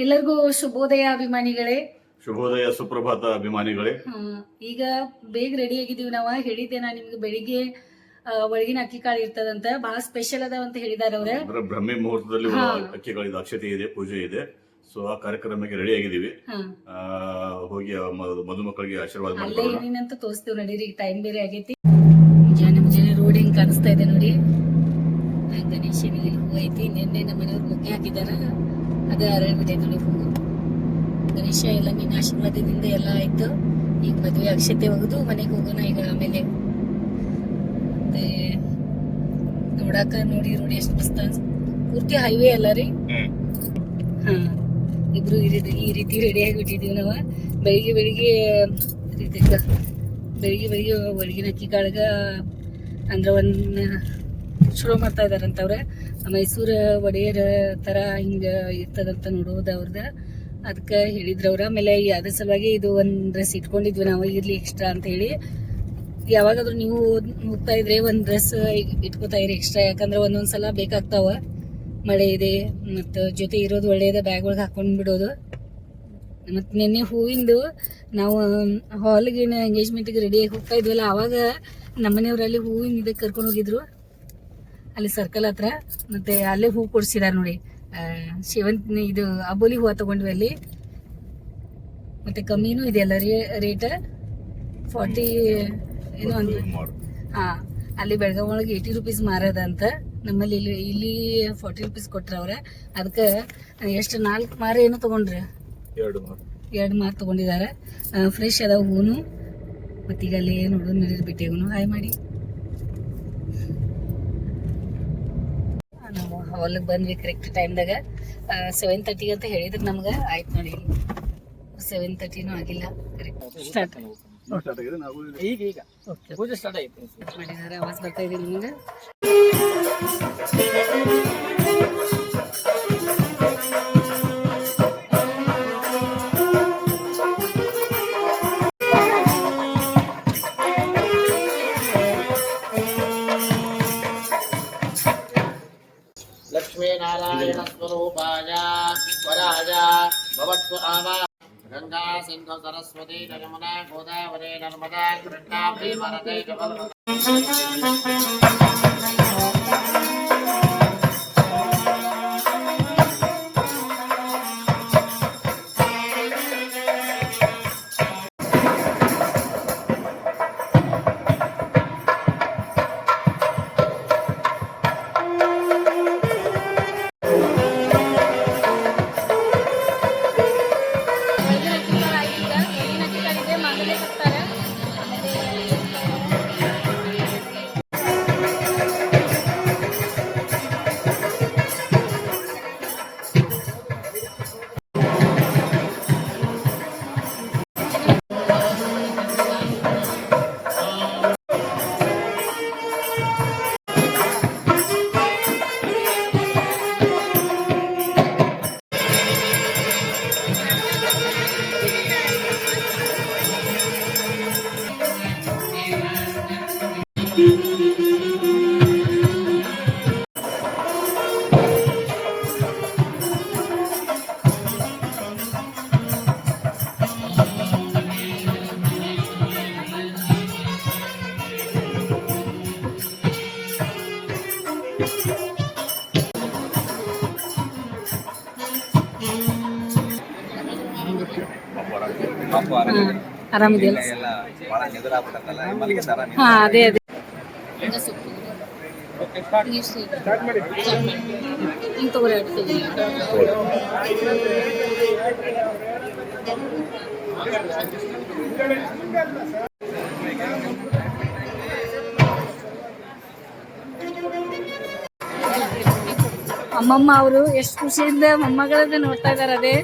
ಎಲ್ಲರಿಗೂ ಶುಭೋದಯ ಅಭಿಮಾನಿಗಳೇ. ಶುಭೋದಯ ಸುಪ್ರಭಾತ ಅಭಿಮಾನಿಗಳೇ. ಈಗ ಬೇಗ ರೆಡಿ ಆಗಿದೀವಿ. ನಾವು ಹೇಳಿದ್ದೆ ನಾ ನಿಮ್ಗೆ ಬೆಳಿಗ್ಗೆ ಒಳಗಿನ ಅಕ್ಕಿ ಕಾಳು ಇರ್ತದಂತ, ಬಹಳ ಸ್ಪೆಷಲ್ ಅದಾವ ಅಂತ ಹೇಳಿದಾರೆ ಅವ್ರೆ. ಬ್ರಹ್ಮಿ ಮುಹೂರ್ತದಲ್ಲಿ ಅಕ್ಕಿ ಕಾಳಿದ ಅಕ್ಷತೆ ಇದೆ, ಪೂಜೆ ಇದೆ. ಸೊ ಆ ಕಾರ್ಯಕ್ರಮಕ್ಕೆ ರೆಡಿ ಆಗಿದೀವಿ. ಹೋಗಿ ಮದುಮಕ್ಕಳಿಗೆ ಆಶೀರ್ವಾದ ಅಲ್ಲೇ ಏನೇನಂತ ತೋರಿಸ್ತೀವಿ ನಡೀರಿ. ಟೈಮ್ ಬೇರೆ ಆಗೈತಿ. ಮುಂಜಾನೆ ರೋಡ್ ಹಿಂಗ್ ಕಾಣಿಸ್ತಾ ಇದೆ ನೋಡಿ. ಗಣೇಶನಿಗೆ ಹೂ ಐತಿ. ನಿನ್ನೆ ನಮ್ಮ ಮನೆಯವ್ರು ಮುಖ್ಯ ಹಾಕಿದಾರ, ಅದೇ ಅರಳ್ಬಿಟ್ಟೈತೆ ನೋಡಿ ಹೂವು. ಗಣೇಶ ಎಲ್ಲ ನಿನ್ನ ಆಶೀರ್ವಾದದಿಂದ ಎಲ್ಲ ಆಯ್ತು. ಈಗ ಮದುವೆ ಅಕ್ಷತೆ ಒಗೆದು ಮನೆಗೆ ಹೋಗೋಣ ಈಗ. ಆಮೇಲೆ ಮತ್ತೆ ನೋಡಾಕ ನೋಡಿ ರೋಡ್ ಎಷ್ಟು ಮಸ್ತ್, ಪೂರ್ತಿ ಹೈವೇ ಅಲ್ಲ ರೀ. ಇಬ್ರು ಈ ರೀತಿ ರೆಡಿ ಆಗಿಬಿಟ್ಟಿದೀವಿ ನಾವು. ಬೆಳಿಗ್ಗೆ ಒಳಗಿನ ಅಕ್ಕಿ ಕಾಳಗ ಅಂದ್ರೆ ಶುರು ಮಾಡ್ತಾ ಇದಾರಂತವ್ರೆ. ಮೈಸೂರು ಒಡೆಯರ್ ತರ ಹಿಂಗ ಇರ್ತದಂತ ನೋಡೋದು ಅವ್ರದ. ಅದಕ್ಕೆ ಹೇಳಿದ್ರು ಅವ್ರ. ಆಮೇಲೆ ಅದ್ರ ಸಲುವಾಗಿ ಇದು ಒಂದ್ ಡ್ರೆಸ್ ಇಟ್ಕೊಂಡಿದ್ವಿ ನಾವು, ಇರ್ಲಿ ಎಕ್ಸ್ಟ್ರಾ ಅಂತ ಹೇಳಿ. ಯಾವಾಗಾದ್ರೂ ನೀವು ಹೋಗ್ತಾ ಇದ್ರೆ ಒಂದ್ ಡ್ರೆಸ್ ಇಟ್ಕೋತಾ ಇರಿ ಎಕ್ಸ್ಟ್ರಾ, ಯಾಕಂದ್ರೆ ಒಂದೊಂದ್ಸಲ ಬೇಕಾಗ್ತಾವ. ಮಳೆ ಇದೆ ಮತ್ತು ಜೊತೆ ಇರೋದು ಒಳ್ಳೆಯದ, ಬ್ಯಾಗ್ ಒಳಗೆ ಹಾಕೊಂಡು ಬಿಡೋದು. ಮತ್ತು ನಿನ್ನೆ ಹೂವಿಂದು ನಾವು ಹಾಲ್ಗೆ ಎಂಗೇಜ್ಮೆಂಟ್ಗೆ ರೆಡಿಯಾಗಿ ಹೋಗ್ತಾ ಇದ್ವಲ್ಲ, ಆವಾಗ ನಮ್ಮನೆಯವರಲ್ಲಿ ಹೂವಿನ ಇದಕ್ಕೆ ಕರ್ಕೊಂಡು ಹೋಗಿದ್ರು ಅಲ್ಲಿ ಸರ್ಕಲ್ ಹತ್ರ. ಮತ್ತೆ ಅಲ್ಲೇ ಹೂ ಕೊಡ್ಸಿದಾರ ನೋಡಿ. ಸೇವಂತಿ ಇದು ಅಬೋಲಿ ಹೂವು ತಗೊಂಡ್ವಿ ಅಲ್ಲಿ. ಮತ್ತೆ ಕಮ್ಮಿನೂ ಇದೆಯಲ್ಲ ರೇಟ್, 40 ಏನೋ ಒಂದು. ಅಲ್ಲಿ ಬೆಳಗಾವಿ ಒಳಗೆ 80 ರೂಪೀಸ್ ಮಾರದ ಅಂತ. ನಮ್ಮಲ್ಲಿ ಇಲ್ಲಿ 40 ರೂಪೀಸ್ ಕೊಟ್ರ ಅವ್ರ. ಅದಕ್ಕೆ ಎಷ್ಟು 4 ಮಾರು ಏನೋ ತಗೊಂಡ್ರಿ, 2 ಮಾರು ತಗೊಂಡಿದಾರ. ಫ್ರೆಶ್ ಅದಾವ ಹೂನು. ಮತ್ತೀಗ ಅಲ್ಲಿ ನೋಡೋದು ನಡೀರ್ಬಿಟ್ಟೆ ಇವನು. ಹಾಯ್ ಮಾಡಿ. ನಾವು ಹಾಲಿಗೆ ಬಂದ್ವಿ ಕರೆಕ್ಟ್ ಟೈಮ್ದಾಗ. 7:30 ಅಂತ ಹೇಳಿದ್ರು ನಮ್ಗೆ. ಆಯ್ತು ನೋಡಿ, 7:30 ಆಗಿಲ್ಲ. ಕರೆಕ್ಟ್ ಸ್ಟಾರ್ಟ್ ಈಗ ಪೂಜೆ ಸ್ಟಾರ್ಟ್ ಆಯ್ತು ಮಾಡಿದಾರೆ. ಆವಾಜ್ ಬರ್ತಾ ಇದೆ ನಿಮ್ಗೆ. लक्ष्मीनारायण स्वरूपाय वराय भवत्सु आवा गंगा सिंधु सरस्वती यमुना गोदावरी नर्मदा कृष्णा भीमरते ಆರಾಮಿದೆಯಲ್ಲ? ಹಾ, ಅದೇ ಅದೇ. ಹಿಂಗೆ ತಗೋರಿ. ಅಮ್ಮಮ್ಮ ಅವರು ಎಷ್ಟು ಖುಷಿಯಿಂದ ಮೊಮ್ಮಗಳನ್ನ ನೋಡ್ತಾ ಇದಾರೆ. ಅದೇ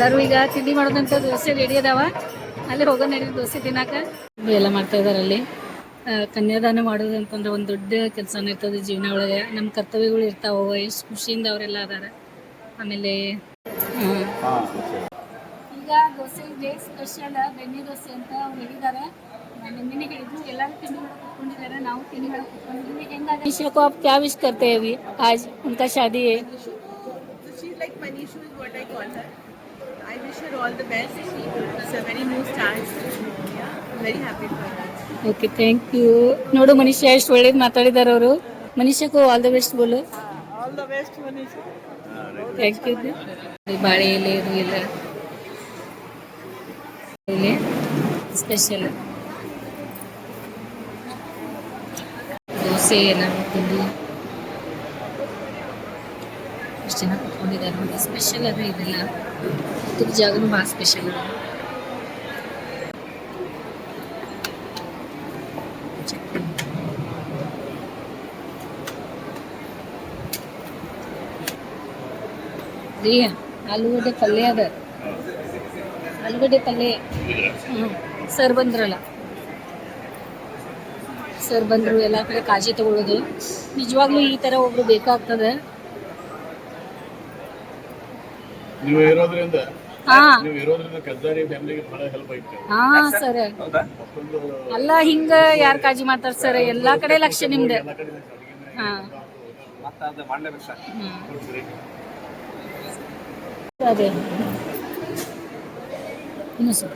ಎಲ್ಲರೂ ಈಗ ತಿಂಡಿ ಮಾಡೋದಂತ ದೋಸೆ ರೆಡಿ ಅದಾವ. ಅಲ್ಲಿ ಹೋಗೋ ನಡಿ ದೋಸೆ ತಿನ್ನಾಕ ಎಲ್ಲ ಮಾಡ್ತಾ ಇದಾರೆ ಅಲ್ಲಿ. ಕನ್ಯಾದಾನ ಮಾಡೋದು ಅಂತಂದ್ರೆ ಒಂದು ದೊಡ್ಡ ಕೆಲಸನೇ ಇರ್ತದೆ ಜೀವನ ಒಳಗೆ. ನಮ್ಮ ಕರ್ತವ್ಯಗಳು ಇರ್ತಾವ, ಎಷ್ಟು ಖುಷಿಯಿಂದ ಅವರೆಲ್ಲ ಅದಾರ. ಆಮೇಲೆ ಈಗ ದೋಸೆ ಇದೆ ಸ್ಪೆಷಲ್ ಬೆಣ್ಣೆ ದೋಸೆ ಅಂತ ಅವ್ರು ಹೇಳಿದ್ದಾರೆ. ನಿನ್ನೆ ಹೇಳಿದ್ರು ಎಲ್ಲರೂ ತಿಂಡಿ ಮಾಡಕ್ಕೆ ಕುತ್ಕೊಂಡಿದ್ದಾರೆ, ನಾವು ತಿಂಡಿ ಮಾಡಕ್ಕೆ ಕುತ್ಕೊಂಡಿದ್ದೀವಿ. ಹೆಂಗಾಗಿ मनीषा को आप क्या विश करते हैं अभी? आज उनका शादी है. She's like Manishu is what I call her. I wish her all the best. It's a very new start. Yeah, I'm very happy for her. Okay, thank you. ನೋಡು ಮನೀಷಾ ಎಷ್ಟು ಒಳ್ಳೇದು ಮಾತಾಡಿದಾರೆ ಅವರು. ಮನೀಷಾಕ್ಕೂ ಆಲ್ ದ ಬೆಸ್ಟ್ ಬೋಲು. All the best, Manisha. Thank you. ಬಾಳೆ ಎಲೆ ಇದು ಎಲ್ಲ ಎಲೆ ಸ್ಪೆಷಲ್ ದೋಸೆ ಎಲ್ಲ ತಿಂದು ಎಷ್ಟು ಜನ ಕುತ್ಕೊಂಡಿದ್ದಾರೆ ನೋಡಿ. ಸ್ಪೆಷಲ್ ಅದ ಇದೆಲ್ಲ. ಇದ್ರ ಜಾಗನೂ ಭಾಳ ಸ್ಪೆಷಲ್ ಅದ. ರೀ ಆಲೂಗಡ್ಡೆ ಪಲ್ಯ ಅದ. ಆಲೂಗಡ್ಡೆ ಪಲ್ಯ. ಸರ್ ಬಂದ್ರಲ್ಲ, ಸರ್ ಬಂದರು. ಎಲ್ಲ ಕಡೆ ಕಾಳಜಿ ತಗೊಳ್ಳೋದು. ನಿಜವಾಗ್ಲೂ ಈ ಥರ ಒಬ್ರು ಬೇಕಾಗ್ತದೆ. ನೀವು ಇರೋದ್ರಿಂದ ಹಾ ಕದ್ದಾರಿ ಫ್ಯಾಮಿಲಿಗೆ ಬಹಳ ಹೆಲ್ಪ್ ಆಯ್ತು. ಹಾ ಸರ್, ಅಲ್ಲ ಹಿಂಗ ಯಾರು ಕಾಳಜಿ ಮಾಡ್ತಾರ ಸರ್? ಎಲ್ಲಾ ಕಡೆ ಲಕ್ಷ್ಯ ನಿಮ್ದು. ಹಾ ಅದೇ ಇನ್ನು ಸರ್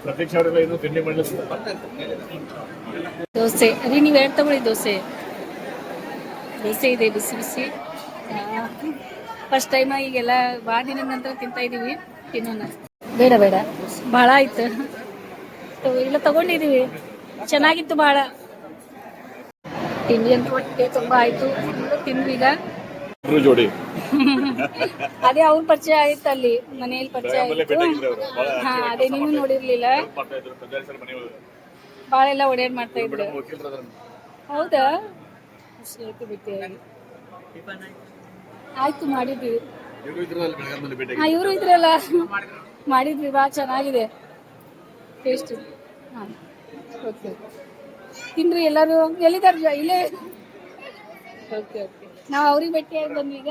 ಪ್ರತ್ಯಕ್ಷ ಅವರೆಲ್ಲ ಇನ್ನೂ ತಿಂಡಿ ಮಾಡಲಿಲ್ಲ. ದೋಸೆ ಅದೇ ನೀವು ಎರಡು ತಗೊಳ್ಳಿ. ದೋಸೆ ಇದೆ ಬಿಸಿ ಬಿಸಿ. ಫಸ್ಟ್ ಟೈಮ್ ಈಗೆಲ್ಲ ಭಾಳ ದಿನದ ನಂತರ ತಿಂತಾ ಇದ್ದೀವಿ. ತಿನ್ನೋಣ. ಬೇಡ ಭಾಳ ಆಯ್ತು. ಇಲ್ಲ ತಗೊಂಡಿದ್ದೀವಿ, ಚೆನ್ನಾಗಿತ್ತು ಭಾಳ. ತಿಂಡಿ ಅಂತ ಹೊಟ್ಟೆ ತುಂಬ ಆಯಿತು. ತಿಂದ್ವಿ ಈಗ. ಜೋಡಿ ಅದೇ ಅವ್ರ ಪರಿಚಯ ಆಯ್ತು ಅಲ್ಲಿ ಮನೆಯಲ್ಲಿ ಪರಿಚಯ ಆಯ್ತು. ಹಾ ಅದೇ ನೀವು ನೋಡಿರ್ಲಿಲ್ಲ. ಭಾಳ ಎಲ್ಲ ಓಡಾಡ್ ಮಾಡ್ತಾ ಇದ್ರು. ಹೌದಾ? ಖುಷಿ ಆಯ್ತು ಭೇಟಿಯಾಗಿ. ಆಯ್ತು ಮಾಡಿದ್ವಿ. ಹಾ ಇವರು ಇದ್ರಲ್ಲ, ಮಾಡಿದ್ವಿ. ಭಾಳ ಚೆನ್ನಾಗಿದೆ ಟೇಸ್ಟ್. ಹಾಂ ಓಕೆ, ತಿನ್ರಿ ಎಲ್ಲರೂ. ಎಲ್ಲಿದ್ದಾರೆ? ಇಲ್ಲೇ. ಓಕೆ ಓಕೆ, ನಾವು ಅವ್ರಿಗೆ ಭೇಟಿಯಾಗಿ ಬಂದ್ವಿ ಈಗ.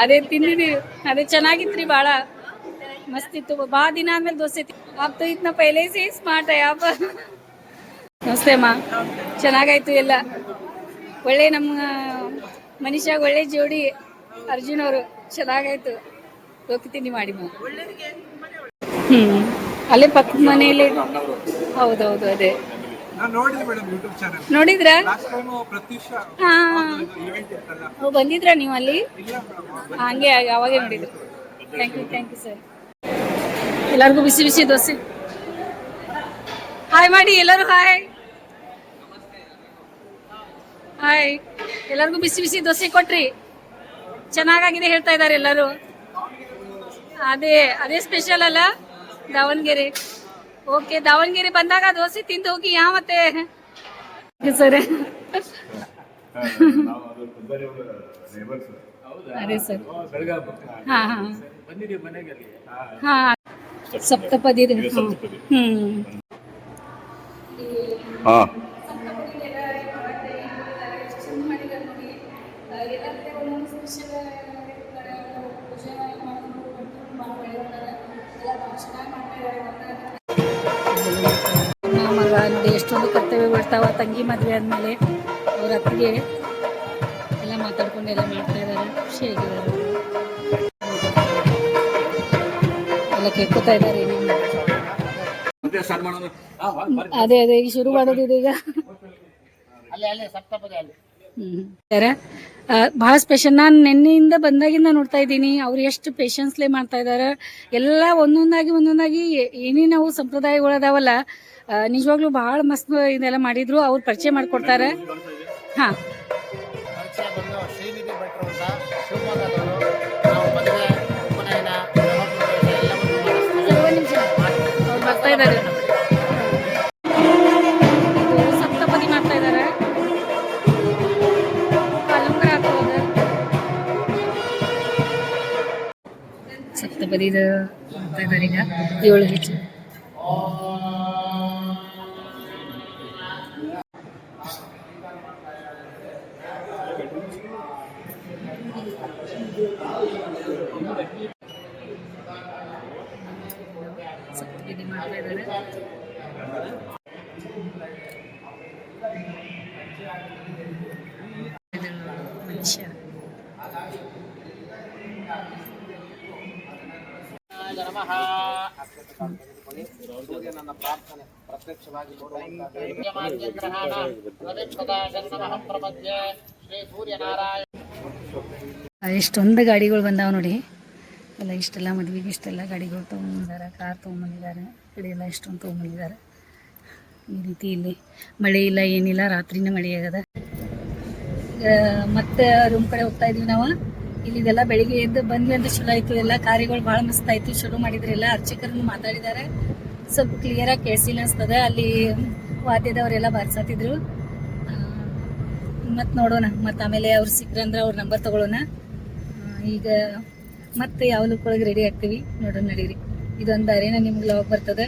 ಅದೇ ತಿಂದಿದ್ದೀವಿ. ಅದೇ ಚೆನ್ನಾಗಿತ್ರಿ, ಭಾಳ ಮಸ್ತ್ ಇತ್ತು. ಭಾಳ ದಿನ ಆದ್ಮೇಲೆ ದೋಸೆ. ಆಪ್ ತೋ ಇತ್ನಾ ಪಹಲೆ ಸೇ ಸ್ಮಾರ್ಟ್ है आप. ನಮಸ್ತೆ ಅಮ್ಮ. ಚೆನ್ನಾಗಾಯ್ತು ಎಲ್ಲ. ಒಳ್ಳೆ ನಮ್ಮ ಮನೀಷಾಗ ಒಳ್ಳೆ ಜೋಡಿ ಅರ್ಜುನ್ ಅವರು. ಚೆನ್ನಾಗಾಯ್ತು. ಹೋಗ್ತೀನಿ ಮಾಡಿ ಅಲ್ಲೇ ಪಕ್ಕದ ಮನೆಯಲ್ಲಿ. ಹೌದೌದು ಅದೇ ನೋಡಿದ್ರ? ಹಾ ಬಂದಿದ್ರ ನೀವು ಅಲ್ಲಿ? ಹಂಗೆ ಅವಾಗೇ ನೋಡಿದ್ರು. Thank you sir. ಎಲ್ಲರಿಗೂ ಬಿಸಿ ಬಿಸಿ ದೋಸೆ. ಹಾಯ್ ಮಾಡಿ ಎಲ್ಲರೂ. ಹಾಯ್ ಎಲ್ಲರಿಗೂ ಬಿಸಿ ಬಿಸಿ ದೋಸೆ ಕೊಟ್ರಿ. ಚೆನ್ನಾಗಾಗಿದೆ ಹೇಳ್ತಾ ಇದ್ದಾರೆ ಎಲ್ಲರೂ. ಅದೇ ಸ್ಪೆಷಲ್ ಅಲ್ಲ ದಾವಣಗೆರೆ. ಓಕೆ, ದಾವಣಗೆರೆ ಬಂದಾಗ ದೋಸೆ ತಿಂದು ಹೋಗಿ. ಮತ್ತೆ ಸರ್ ಅದೇ ಸರ್. ಹಾ ಹಾ ಹಾ ಸಪ್ತಪದಿ. ಹಾ ಮಗ ನೋಡಿ ಎಷ್ಟೊಂದು ಕರ್ತವ್ಯ ಬರ್ತಾವ. ತಂಗಿ ಮದುವೆ ಆದ್ಮೇಲೆ ಅವ್ರ ಅತ್ತಿಗೆ ಎಲ್ಲ ಮಾತಾಡ್ಕೊಂಡು ಎಲ್ಲ ಮಾಡ್ತಾ ಇದ್ದಾರೆ. ಖುಷಿಯಾಗಿದ್ದಾರೆ. ಎಲ್ಲ ಕೇಳ್ಕೊತಾ ಇದ್ದಾರೆ. ಅದೇ ಈಗ ಶುರು ಮಾಡೋದು ಈಗ. ಭಾಳ ಸ್ಪೆಷಲ್. ನಾನು ನಿನ್ನೆಯಿಂದ ಬಂದಾಗಿಂದ ನೋಡ್ತಾ ಇದ್ದೀನಿ ಅವ್ರು ಎಷ್ಟು ಪೇಷನ್ಸ್ಲೇ ಮಾಡ್ತಾ ಇದ್ದಾರೆ. ಎಲ್ಲ ಒಂದೊಂದಾಗಿ ಏನೇನು ಸಂಪ್ರದಾಯಗಳದಾವಲ್ಲ, ನಿಜವಾಗ್ಲೂ ಭಾಳ ಮಸ್ತ್ ಇದೆಲ್ಲ ಮಾಡಿದ್ರು. ಅವ್ರು ಪರಿಚಯ ಮಾಡಿಕೊಡ್ತಾರೆ. ಹಾಂ ಶ್ರೀನಿಧಿ ಭಟ್ರು ಅಂತ ಶಿವಮೊಗ್ಗದವರು. ನಾವು ಮದುವೆ, ಉಪನಯನ, ಅವ್ರು ಬರ್ತಾ ಇದ್ದಾರೆ. ಸಪ್ತಪದಿ ಮಾಡ್ತಾ ಇದ್ದಾರೆ. ಬರೀದ ಅಂತ ಇದ್ದಾರೆ ಈಗ 7 ಹೆಜ್ಜೆ. ಸಪ್ತಗಿರಿ ಮಾಡ್ತಾ ಇದ್ದಾರೆ. ಮನುಷ್ಯ ನಮಃ. ಸೂರ್ಯನನ್ನ ಪ್ರಾರ್ಥನೆ ಪ್ರತ್ಯಕ್ಷವಾಗಿ ಶ್ರೀ ಸೂರ್ಯನಾರಾಯಣ. ಎಷ್ಟೊಂದು ಗಾಡಿಗಳು ಬಂದಾವ ನೋಡಿ. ಎಲ್ಲ ಇಷ್ಟೆಲ್ಲ ಮದುವೆಗೆ ಇಷ್ಟೆಲ್ಲ ಗಾಡಿಗಳು ತೊಗೊಂಬಂದಿದ್ದಾರೆ, ಕಾರ್ ತೊಗೊಂಬಂದಿದ್ದಾರೆ, ಕಡೆ ಎಲ್ಲ ಇಷ್ಟೊಂದು ತೊಗೊಂಬಂದಿದ್ದಾರೆ. ಈ ರೀತಿ ಇಲ್ಲಿ ಮಳೆ ಇಲ್ಲ ಏನಿಲ್ಲ, ರಾತ್ರಿನೇ ಮಳೆ ಆಗದ. ಈಗ ಮತ್ತೆ ರೂಮ್ ಕಡೆ ಹೋಗ್ತಾ ಇದೀವಿ ನಾವು. ಇಲ್ಲಿದೆಲ್ಲ ಬೆಳಿಗ್ಗೆ ಎದ್ದು ಬಂದ್ವಿ ಅಂತ ಚಲೋ ಆಯಿತು. ಎಲ್ಲ ಕಾರ್ಯಗಳು ಭಾಳ ಮಸ್ತ್ ಆಯಿತು, ಚಲೋ ಮಾಡಿದ್ರೆಲ್ಲ. ಅರ್ಚಕರನ್ನು ಮಾತಾಡಿದ್ದಾರೆ, ಸ್ವಲ್ಪ ಕ್ಲಿಯರಾಗಿ ಕೇಳಿಸಿಲ್ಲ ಅನಿಸ್ತದೆ. ಅಲ್ಲಿ ವಾದ್ಯದವರೆಲ್ಲ ಬಾರಿಸತ್ತಿದ್ರು. ಮತ್ತು ನೋಡೋಣ, ಮತ್ತು ಆಮೇಲೆ ಅವ್ರು ಸಿಕ್ಕರಂದ್ರೆ ಅವ್ರ ನಂಬರ್ ತೊಗೊಳ್ಳೋಣ. ಈಗ ಮತ್ತೆ ಯಾವ ಲುಕ್ ಒಳಗೆ ರೆಡಿ ಆಗ್ತೀವಿ ನೋಡೋಣ, ನಡೀರಿ. ಇದೊಂದು ಅರೇನ ನಿಮ್ಗೆ ಲಾಗ್ ಬರ್ತದೆ.